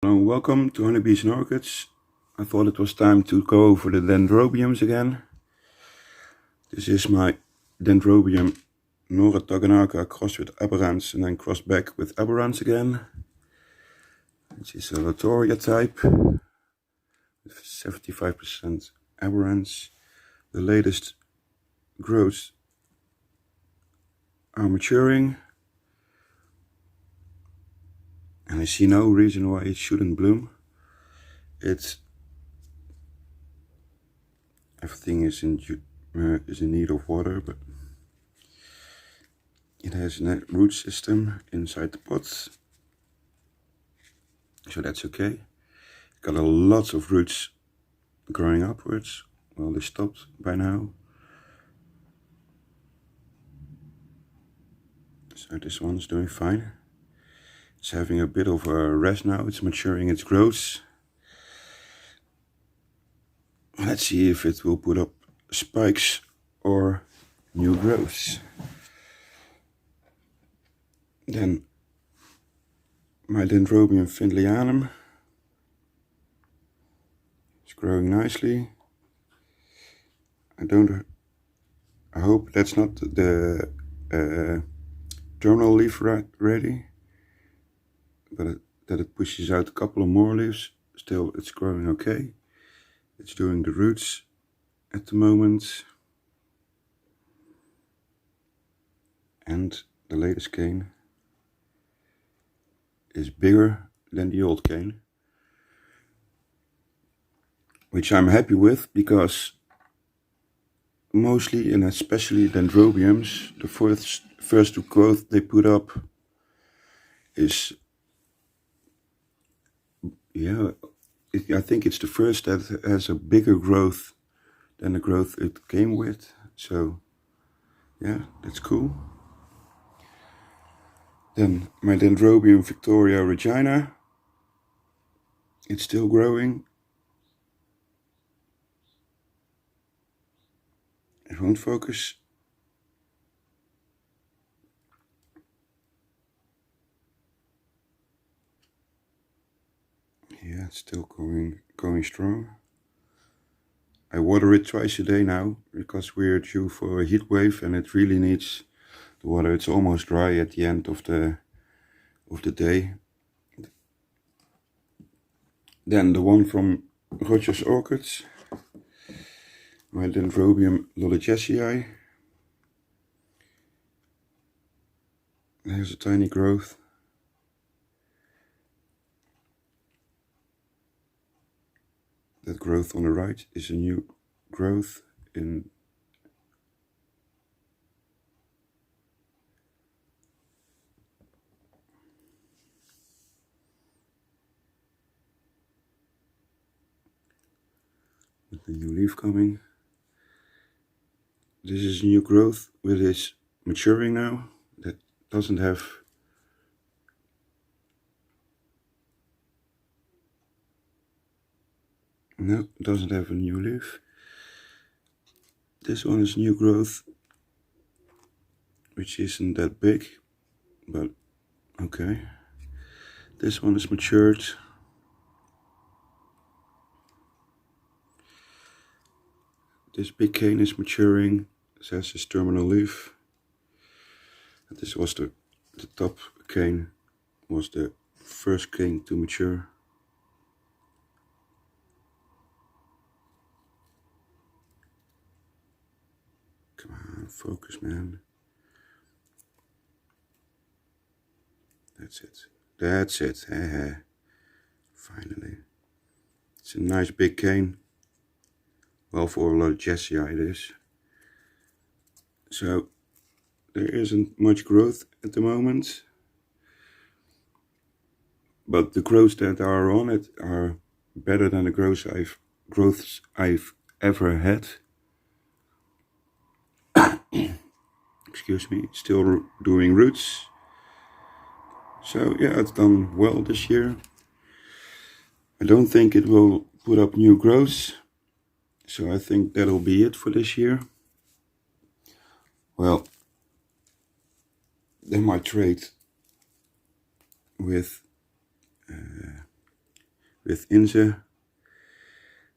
Hello and welcome to Honeybees and Orchids. I thought it was time to go over the dendrobiums again. This is my Dendrobium Nora Tokunaga crossed with aberrans and then crossed back with aberrans again. This is a victoria type with 75% aberrans. The latest growths are maturing and I see no reason why it shouldn't bloom. Everything is in need of water, but it has a root system inside the pot, so that's okay. Got a lot of roots growing upwards. Well, they stopped by now. So this one's doing fine. It's having a bit of a rest now. It's maturing its growths. Let's see if it will put up spikes or new growths. Then my Dendrobium finlayianum is growing nicely. I hope that's not the terminal leaf ready, but that it pushes out a couple of more leaves. Still, it's growing okay. It's doing the roots at the moment. And the latest cane is bigger than the old cane, which I'm happy with, because mostly and especially dendrobiums, the first growth they put up is, I think it's the first that has a bigger growth than the growth it came with. So yeah, that's cool. Then my Dendrobium victoria-reginae, it's still growing. It won't focus. Yeah, it's still going strong. I water it twice a day now, because we're due for a heat wave and it really needs the water. It's almost dry at the end of the day. Then the one from Roger's Orchids, my Dendrobium loddigesii. There's a tiny growth. That growth on the right is a new growth in with the new leaf coming. This is a new growth which is maturing now. That doesn't have a new leaf. This one is new growth, which isn't that big, but okay. This one is matured. This big cane is maturing. It has this terminal leaf. And this was the top cane, was the first cane to mature. Come on, focus, man. That's it. That's it. Finally. It's a nice big cane. Well, for a loddigesii it is. So there isn't much growth at the moment, but the growths that are on it are better than the growths I've ever had. Excuse me. Still doing roots. So yeah, it's done well this year. I don't think it will put up new growths, so I think that'll be it for this year. Well, they might trade with with Inze,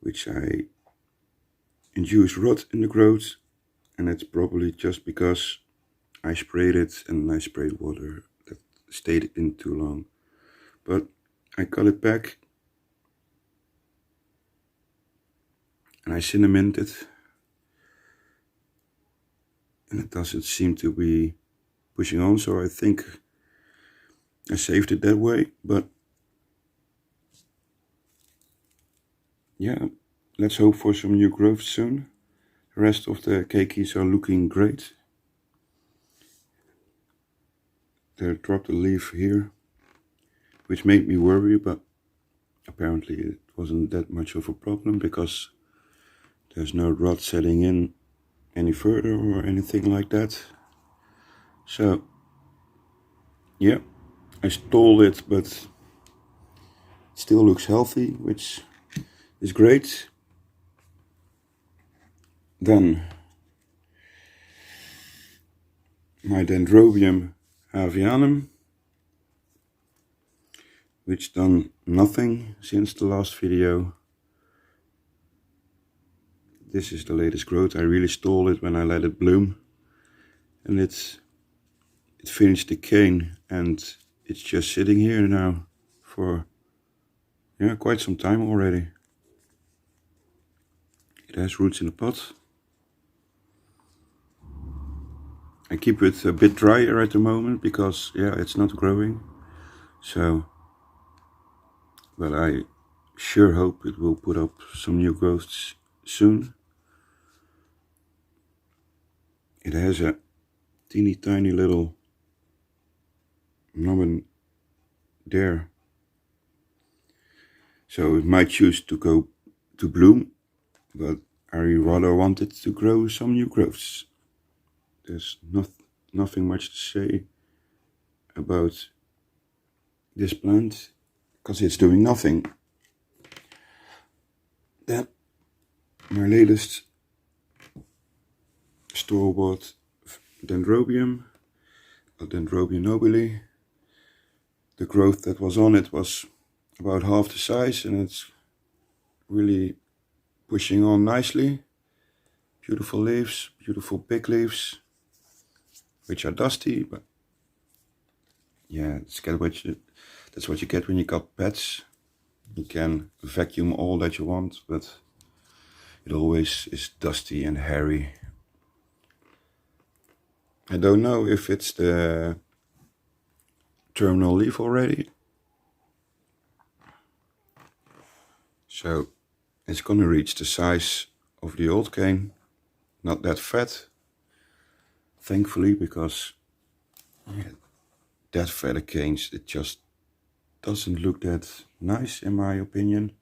which I induced rot in the growth, and it's probably just because I sprayed it and I sprayed water that stayed in too long. But I cut it back and I cinnamoned it, and it doesn't seem to be pushing on, so I think I saved it that way. But yeah, let's hope for some new growth soon. The rest of the keikis are looking great. They dropped a leaf here, which made me worry, but apparently it wasn't that much of a problem because there's no rot setting in any further or anything like that. So yeah, I stalled it, but it still looks healthy, which is great. Then my Dendrobium avianum, which done nothing since the last video. This is the latest growth. I really stalled it when I let it bloom, and it finished the cane, and it's just sitting here now for quite some time already. It has roots in the pot. I keep it a bit drier at the moment because it's not growing. So, but I sure hope it will put up some new growths soon. It has a teeny tiny little nomen there, so it might choose to go to bloom, but I rather want it to grow some new growths. There's nothing much to say about this plant because it's doing nothing. Then my latest store-bought Dendrobium, Dendrobium nobile. The growth that was on it was about half the size, and it's really pushing on nicely. Beautiful leaves, beautiful big leaves, which are dusty, but yeah, that's what you get when you got pets. You can vacuum all that you want, but it always is dusty and hairy. I don't know if it's the terminal leaf already. So it's gonna reach the size of the old cane. Not that fat, thankfully, because that fatter canes, it just doesn't look that nice in my opinion.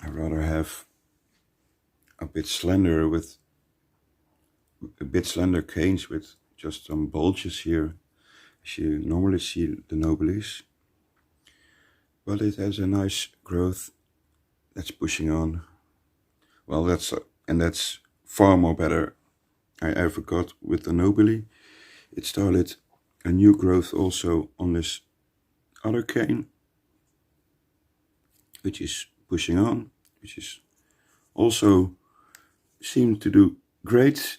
I rather have a bit slender canes with just some bulges here, as you normally see the nobiles. But it has a nice growth that's pushing on. Well, that's far more better I ever got with the nobile. It started a new growth also on this other cane, which is pushing on, which is also seemed to do great.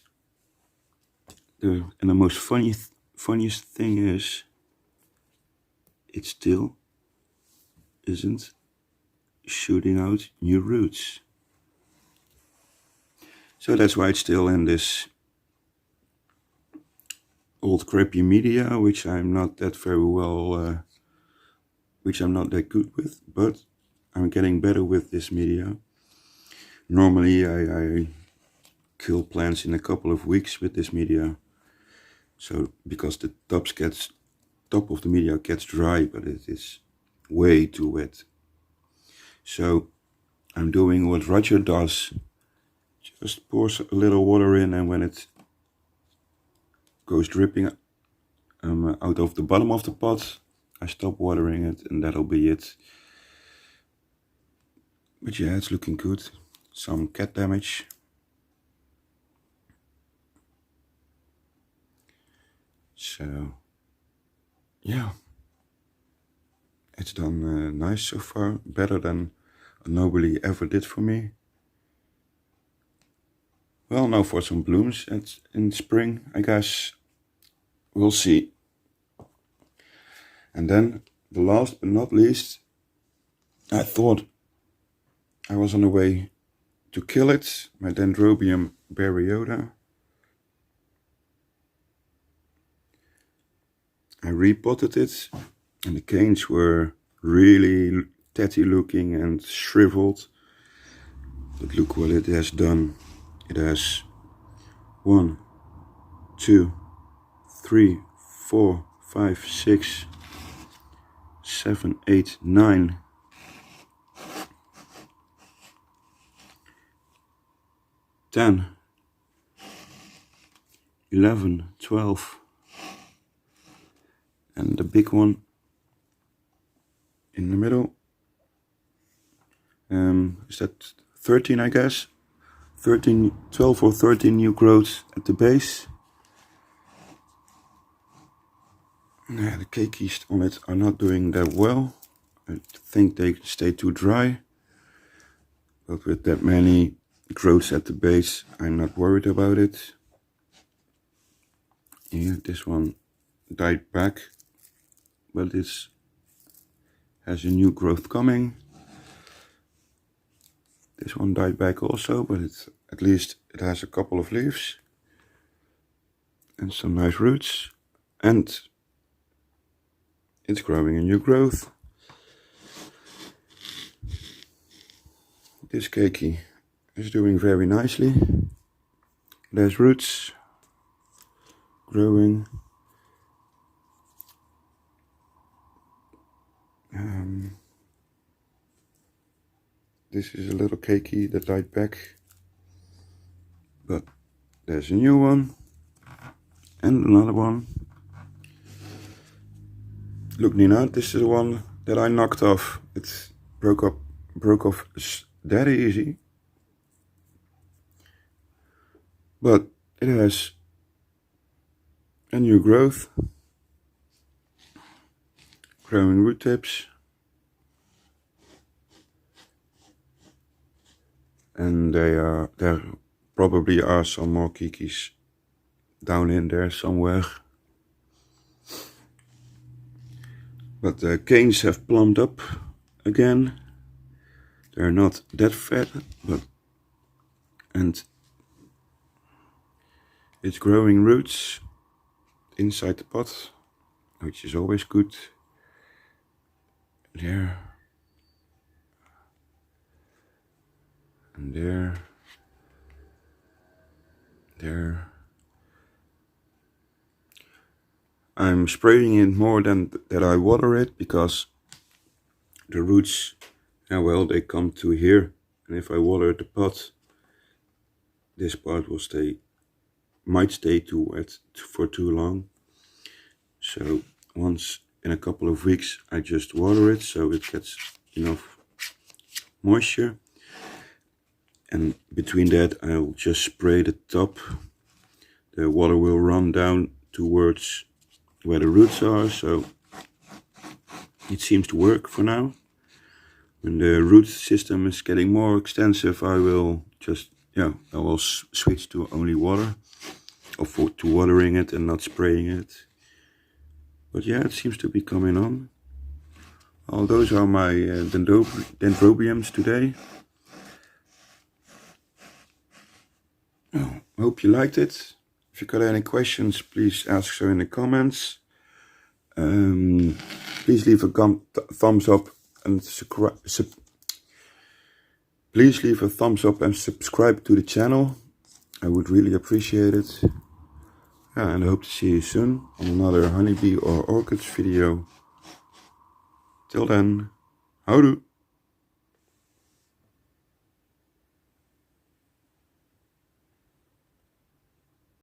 And the most funniest thing is, it still isn't shooting out new roots. So that's why it's still in this old crappy media, which I'm not that which I'm not that good with, but I'm getting better with this media. Normally I kill plants in a couple of weeks with this media. So because the top of the media gets dry, but it is way too wet. So I'm doing what Roger does. Just pours a little water in, and when it goes dripping out of the bottom of the pot, I stop watering it, and that'll be it. But yeah, it's looking good. Some cat damage. So yeah, It's done nice so far, better than a nobile ever did for me. Well, now for some blooms in spring, I guess. We'll see. And then, the last but not least, I thought I was on the way to kill it, my Dendrobium Berry Oda. I repotted it, and the canes were really tatty looking and shriveled. But look what it has done. It has 1, 2, 3, 4, 5, 6, 7, 8, 9. 10, 11, 12. And the big one in the middle. Is that 13, I guess? 13, 12 or 13 new growths at the base. Yeah, the keikis on it are not doing that well. I think they stay too dry. But with that many growths at the base, I'm not worried about it. Yeah, this one died back, but this has a new growth coming. This one died back also, but at least it has a couple of leaves and some nice roots, and it's growing a new growth. This keiki is doing very nicely. It has roots growing. This is a little keiki that died back, but there's a new one and another one. Look, Nina, this is the one that I knocked off. It broke off that easy, but it has a new growth, growing root tips, and there probably are some more keikis down in there somewhere. But the canes have plumped up again. They're not that fat, and it's growing roots inside the pot, which is always good. There. And there. There. I'm spraying it more than that I water it, because the roots, well, they come to here, and if I water the pot, this part will might stay too wet for too long. So once in a couple of weeks I just water it so it gets enough moisture, and between that I'll just spray the top. The water will run down towards where the roots are, so it seems to work for now. When the root system is getting more extensive, I will just, I will switch to only water, or to watering it and not spraying it. But yeah, it seems to be coming on. Well, those are my dendrobiums today. I hope you liked it. If you got any questions, please ask so in the comments. Please leave a thumbs up and please leave a thumbs up and subscribe to the channel. I would really appreciate it. Yeah, and I hope to see you soon on another honeybee or orchids video. Till then, houdoe.